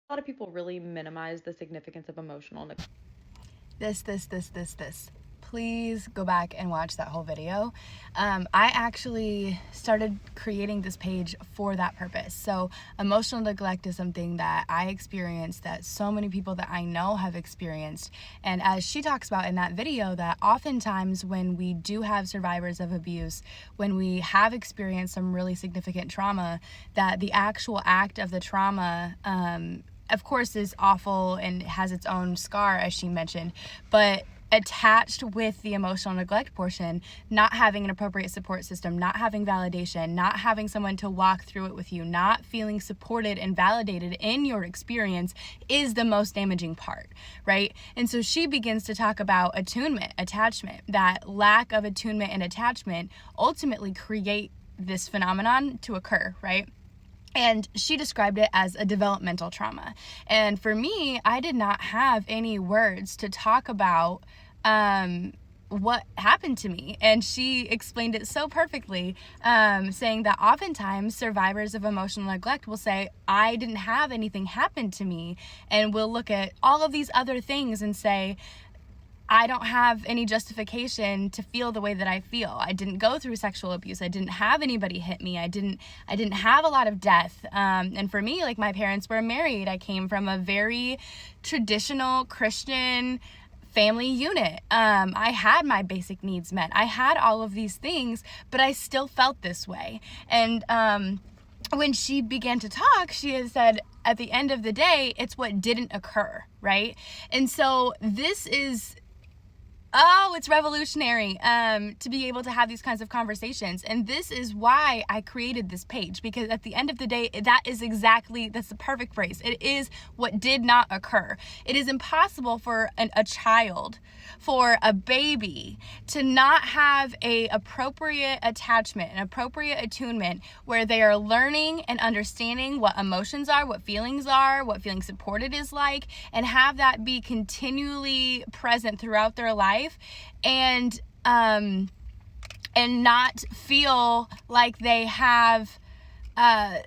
A lot of people really minimize the significance of emotional neglect. This. Please go back and watch that whole video. I actually started creating this page for that purpose. So emotional neglect is something that I experienced, that so many people that I know have experienced. And as she talks about in that video, that oftentimes when we do have survivors of abuse, when we have experienced some really significant trauma, that the actual act of the trauma, of course, is awful and has its own scar, as she mentioned, but attached with the emotional neglect portion, not having an appropriate support system, not having validation, not having someone to walk through it with you, not feeling supported and validated in your experience is the most damaging part, right? And so she begins to talk about attunement, attachment, that lack of attunement and attachment ultimately create this phenomenon to occur, right? And she described it as a developmental trauma. And for me, I did not have any words to talk about what happened to me. And she explained it so perfectly, saying that oftentimes survivors of emotional neglect will say, I didn't have anything happen to me. And we'll look at all of these other things and say, I don't have any justification to feel the way that I feel. I didn't go through sexual abuse. I didn't have anybody hit me. I didn't have a lot of death. And for me, like, my parents were married. I came from a very traditional Christian family unit. I had my basic needs met. I had all of these things, but I still felt this way. And when she began to talk, she had said, at the end of the day, it's what didn't occur, right? And so this is, it's revolutionary to be able to have these kinds of conversations. And this is why I created this page, because at the end of the day, that's the perfect phrase. It is what did not occur. It is impossible for a child, for a baby, to not have a appropriate attachment, an appropriate attunement, where they are learning and understanding what emotions are, what feelings are, what feeling supported is like, and have that be continually present throughout their life, and not feel like they have a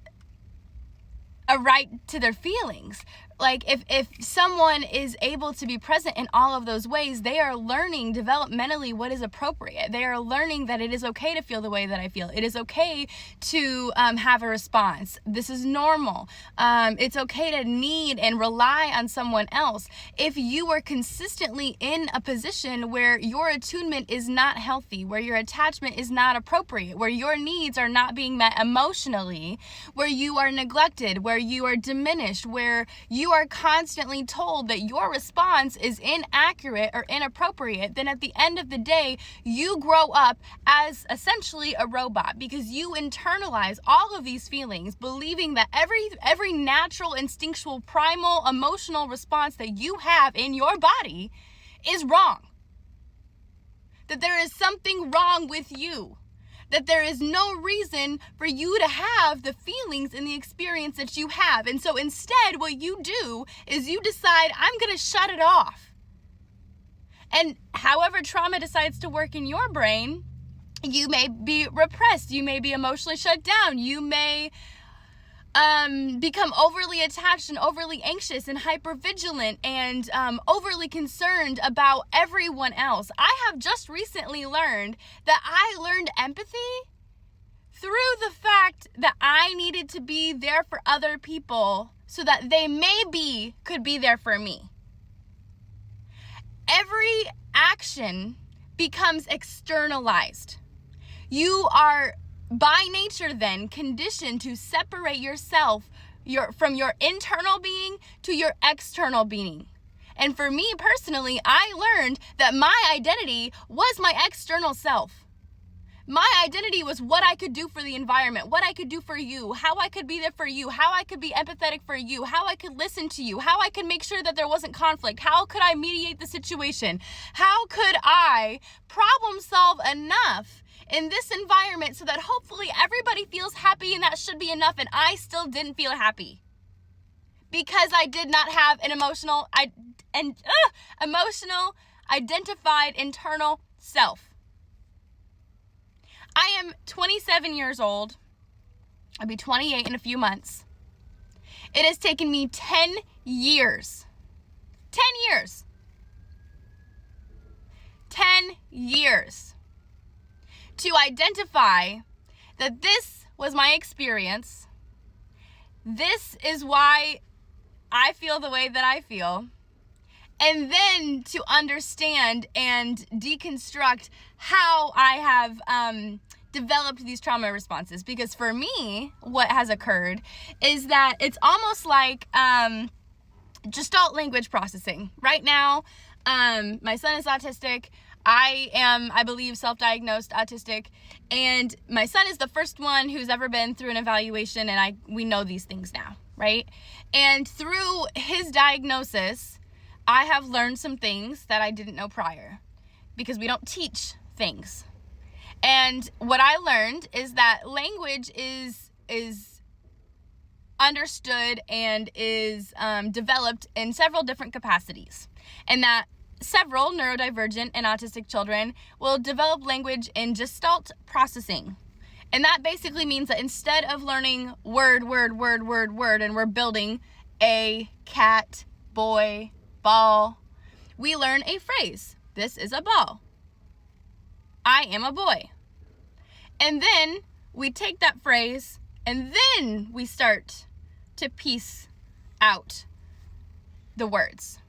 right to their feelings. Like, if someone is able to be present in all of those ways, they are learning developmentally what is appropriate. They are learning that it is okay to feel the way that I feel. It is okay to have a response. This is normal. It's okay to need and rely on someone else. If you are consistently in a position where your attunement is not healthy, where your attachment is not appropriate, where your needs are not being met emotionally, where you are neglected, where you are diminished, where you are constantly told that your response is inaccurate or inappropriate, then at the end of the day, you grow up as essentially a robot, because you internalize all of these feelings, believing that every natural, instinctual, primal, emotional response that you have in your body is wrong. That there is something wrong with you. That there is no reason for you to have the feelings and the experience that you have. And so instead, what you do is you decide, I'm going to shut it off. And however trauma decides to work in your brain, you may be repressed. You may be emotionally shut down. You may become overly attached and overly anxious and hypervigilant and overly concerned about everyone else. I have just recently learned that I learned empathy through the fact that I needed to be there for other people so that they maybe could be there for me. Every action becomes externalized. You are by nature then conditioned to separate yourself from your internal being to your external being. And for me personally, I learned that my identity was my external self. My identity was what I could do for the environment, what I could do for you, how I could be there for you, how I could be empathetic for you, how I could listen to you, how I could make sure that there wasn't conflict, how could I mediate the situation, how could I problem solve enough in this environment so that hopefully everybody feels happy, and that should be enough, and I still didn't feel happy because I did not have an emotional identified internal self. I am 27 years old. I'll be 28 in a few months. It has taken me 10 years. 10 years. 10 years to identify that this was my experience. This is why I feel the way that I feel. And then to understand and deconstruct how I have developed these trauma responses. Because for me, what has occurred is that it's almost like Gestalt language processing. Right now, my son is autistic. I am, I believe, self-diagnosed autistic, and my son is the first one who's ever been through an evaluation, and we know these things now, right? And through his diagnosis, I have learned some things that I didn't know prior, because we don't teach things. And what I learned is that language is understood and is developed in several different capacities, and that several neurodivergent and autistic children will develop language in Gestalt processing. And that basically means that instead of learning word, and we're building a cat, boy, ball, we learn a phrase. This is a ball. I am a boy. And then we take that phrase and then we start to piece out the words.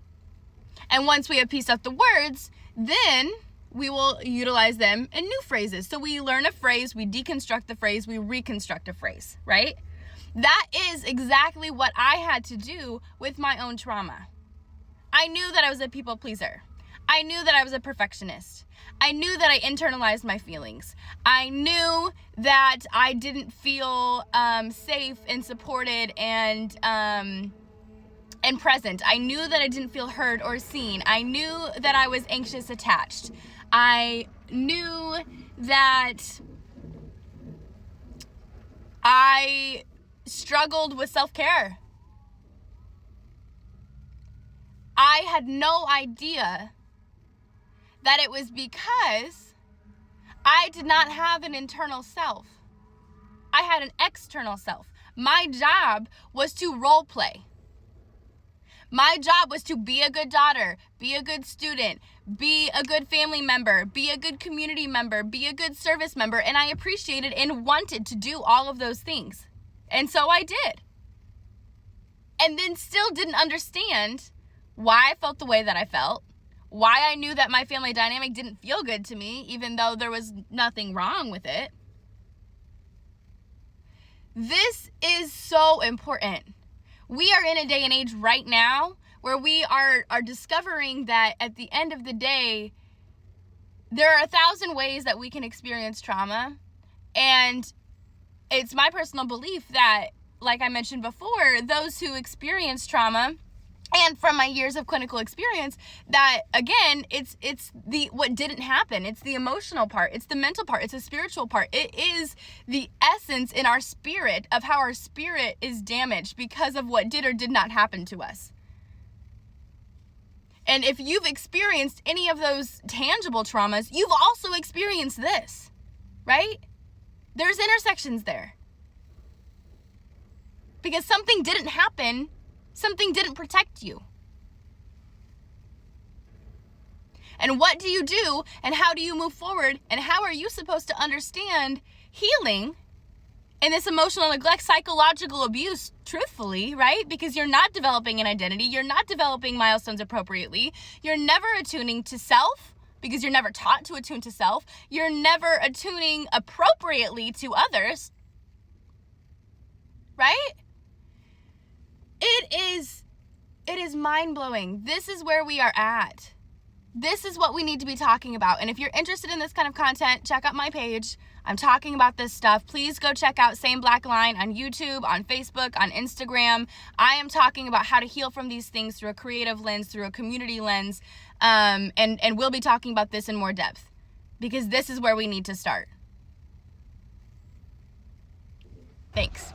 And once we have pieced out the words, then we will utilize them in new phrases. So we learn a phrase, we deconstruct the phrase, we reconstruct a phrase, right? That is exactly what I had to do with my own trauma. I knew that I was a people pleaser. I knew that I was a perfectionist. I knew that I internalized my feelings. I knew that I didn't feel safe and supported and present. I knew that I didn't feel heard or seen. I knew that I was anxious attached. I knew that I struggled with self-care. I had no idea that it was because I did not have an internal self. I had an external self. My job was to role play. My job was to be a good daughter, be a good student, be a good family member, be a good community member, be a good service member, and I appreciated and wanted to do all of those things. And so I did. And then still didn't understand why I felt the way that I felt, why I knew that my family dynamic didn't feel good to me, even though there was nothing wrong with it. This is so important. We are in a day and age right now where we are discovering that at the end of the day, there are 1,000 ways that we can experience trauma. And it's my personal belief that, like I mentioned before, those who experience trauma, and from my years of clinical experience, that again, it's the what didn't happen. It's the emotional part. It's the mental part. It's the spiritual part. It is the essence in our spirit of how our spirit is damaged because of what did or did not happen to us. And if you've experienced any of those tangible traumas, you've also experienced this, right? There's intersections there. Because something didn't happen. Something didn't protect you. And what do you do, and how do you move forward, and how are you supposed to understand healing in this emotional neglect, psychological abuse, truthfully, right? Because you're not developing an identity, you're not developing milestones appropriately, you're never attuning to self, because you're never taught to attune to self, you're never attuning appropriately to others, right? It is mind-blowing. This is where we are at. This is what we need to be talking about. And if you're interested in this kind of content, check out my page. I'm talking about this stuff. Please go check out Same Black Line on YouTube, on Facebook, on Instagram. I am talking about how to heal from these things through a creative lens, through a community lens, and we'll be talking about this in more depth because this is where we need to start. Thanks.